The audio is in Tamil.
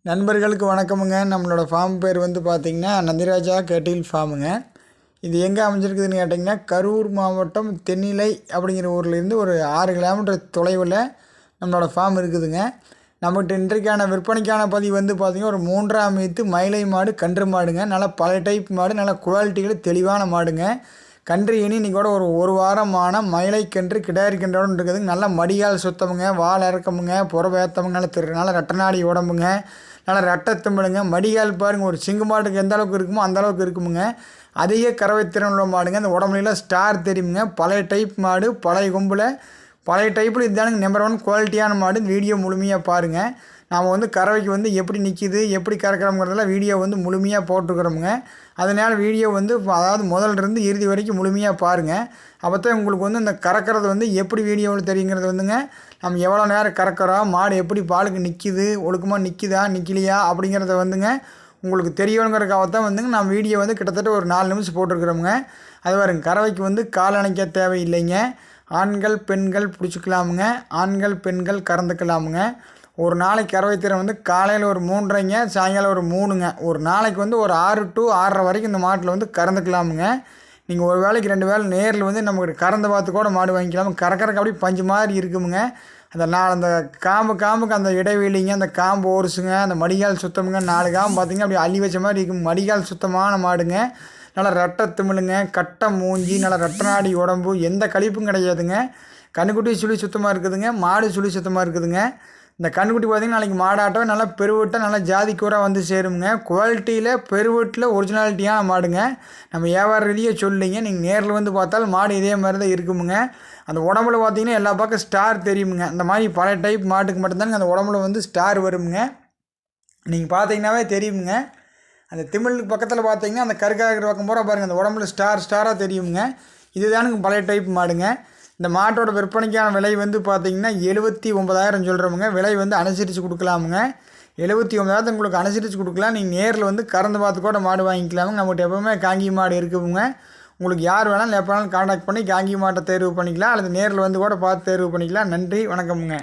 நண்பர்களுக்கு வணக்கமுங்க. நம்மளோட ஃபார்ம் பேர் வந்து பார்த்திங்கன்னா நந்திராஜா கேட்டில் ஃபார்முங்க. இது எங்கே அமைஞ்சிருக்குதுன்னு கேட்டிங்கன்னா கரூர் மாவட்டம் தென்னிலை அப்படிங்கிற ஊர்லேருந்து ஒரு 6 கிலோமீட்டர் தொலைவில் நம்மளோட ஃபார்ம் இருக்குதுங்க. நம்மகிட்ட இன்றைக்கான விற்பனைக்கான பதிவு வந்து பார்த்திங்கன்னா ஒரு 3ஆம் ஈத்து மயிலை மாடு கன்று மாடுங்க. நல்லா பல டைப் மாடு, நல்லா குவாலிட்டிகள் தெளிவான மாடுங்க. கன்று இன்றைக்கி கூட ஒரு வாரமான மயிலை கன்று கிடாரி கன்றோடு இருக்குதுங்க. நல்லா மடிகால் சுத்தமுங்க, வால் இறக்கமுங்க, புறவேத்தமுங்க, நல்லா ரெட்டநாடி உடம்புங்க, நல்லா ரெட்டத்தும்பிடுங்க. மடிகால் பாருங்கள், ஒரு சிங்கு மாட்டுக்கு எந்த அளவுக்கு இருக்குமோ அந்த அளவுக்கு இருக்குமுங்க. அதிக கறவை திறன் உள்ள மாடுங்க. அந்த உடம்புலாம் ஸ்டார் தெரியுமுங்க. பழைய டைப் மாடு, பழைய கொம்பில் பழைய டைப்பில் இதுதானுங்க நம்பர் 1 குவாலிட்டியான மாடு. வீடியோ முழுமையாக பாருங்கள். நாம் வந்து கறவைக்கு வந்து எப்படி நிற்கிது, எப்படி கறக்கிறோங்கிறதெல்லாம் வீடியோ வந்து முழுமையாக போட்டுக்கிறோமுங்க. அதனால் வீடியோ வந்து அதாவது முதல்லேருந்து இறுதி வரைக்கும் முழுமையாக பாருங்கள். அப்போ தான் உங்களுக்கு வந்து இந்த கறக்கிறது வந்து எப்படி வீடியோவில் தெரியுங்கிறது வந்துங்க. நம்ம எவ்வளோ நேரம் கறக்கிறோம், மாடு எப்படி பாலுக்கு நிற்கிது, ஒழுக்கமாக நிற்கிதா நிற்கலையா அப்படிங்கிறத வந்துங்க உங்களுக்கு தெரியணுங்கிறக்காக தான் வந்துங்க நான் வீடியோ வந்து கிட்டத்தட்ட ஒரு 4 நிமிஷம் போட்டிருக்கிறோமுங்க. அது பாருங்க, கறவைக்கு வந்து கால் அணைக்க தேவையில்லைங்க. ஆண்கள் பெண்கள் பிடிச்சிக்கலாமுங்க. ஆண்கள் பெண்கள் கறந்துக்கலாமுங்க. ஒரு நாளைக்கு கறவை திறன் வந்து காலையில் ஒரு 3:30ங்க, சாயங்காலம் ஒரு 3ங்க. ஒரு நாளைக்கு வந்து ஒரு 6 to 6:30 வரைக்கும் இந்த மாட்டில் வந்து கறந்துக்கலாமுங்க. நீங்கள் ஒரு வேளைக்கு 2 வேளை நேரில் வந்து நமக்கு கறந்து பார்த்து கூட மாடு வாங்கிக்கலாம். கறக்கறக்கு அப்படியே பஞ்சு மாதிரி இருக்குமுங்க. அந்த காம்புக்கு அந்த இடைவெளிங்க, அந்த காம்பு ஓர்ஸுங்க, அந்த மடிகால் சுத்தமுங்க, 4 காம்பு பார்த்திங்கன்னா அப்படியே அள்ளி வச்ச மாதிரி இருக்கும். மடிகால் சுத்தமான மாடுங்க. நல்லா ரெட்டை திமிழுங்க, கட்டை மூஞ்சி, நல்லா ரெட்டநாடி உடம்பு, எந்த கழிப்பும் கிடையாதுங்க. கண்ணுக்குட்டி சுழி சுத்தமாக இருக்குதுங்க. மாடு சுழி சுத்தமாக இருக்குதுங்க. இந்த கண்ணுக்குட்டி பார்த்திங்கன்னா நாளைக்கு மாடாட்டம் நல்லா பெருவட்டை நல்லா ஜாதி கூறாக வந்து சேருங்க. குவாலிட்டியில் பெருவட்டில் ஒரிஜினாலிட்டியான மாடுங்க. நம்ம வியாபார ரீதியாக சொல்லிங்க. நீங்கள் நேரில் வந்து பார்த்தாலும் மாடு இதே மாதிரி தான் இருக்குமுங்க. அந்த உடம்புல பார்த்திங்கன்னா எல்லா பக்கம் ஸ்டார் தெரியுமுங்க. அந்த மாதிரி பழைய டைப் மாட்டுக்கு மட்டும்தாங்க அந்த உடம்புல வந்து ஸ்டார் வருமுங்க. நீங்கள் பார்த்தீங்கன்னாவே தெரியுமுங்க. அந்த திமிழுக்கு பக்கத்தில் பார்த்தீங்கன்னா அந்த கருக்காகிற பக்கம் பூரா பாருங்கள், அந்த உடம்புல ஸ்டாராக தெரியுமுங்க. இதுதானுங்க பழைய டைப் மாடுங்க. இந்த மாட்டோட விற்பனைக்கான விலை வந்து பார்த்திங்கன்னா 79,000 சொல்கிறோமுங்க. விலை வந்து அனுசரித்து கொடுக்கலாமுங்க. 79,000 உங்களுக்கு அனுசரித்து கொடுக்கலாம். நீங்கள் நேரில் வந்து கறந்து பார்த்து கூட மாடு வாங்கிக்கலாமுங்க. நம்மகிட்ட எப்போவுமே காங்கி மாடு இருக்குதுங்க. உங்களுக்கு யார் வேணாலும் எப்போ வேணாலும் கான்டாக்ட் பண்ணி காங்கி மாட்டை தேர்வு பண்ணிக்கலாம், அல்லது நேரில் வந்து கூட பார்த்து தேர்வு பண்ணிக்கலாம். நன்றி, வணக்கமுங்க.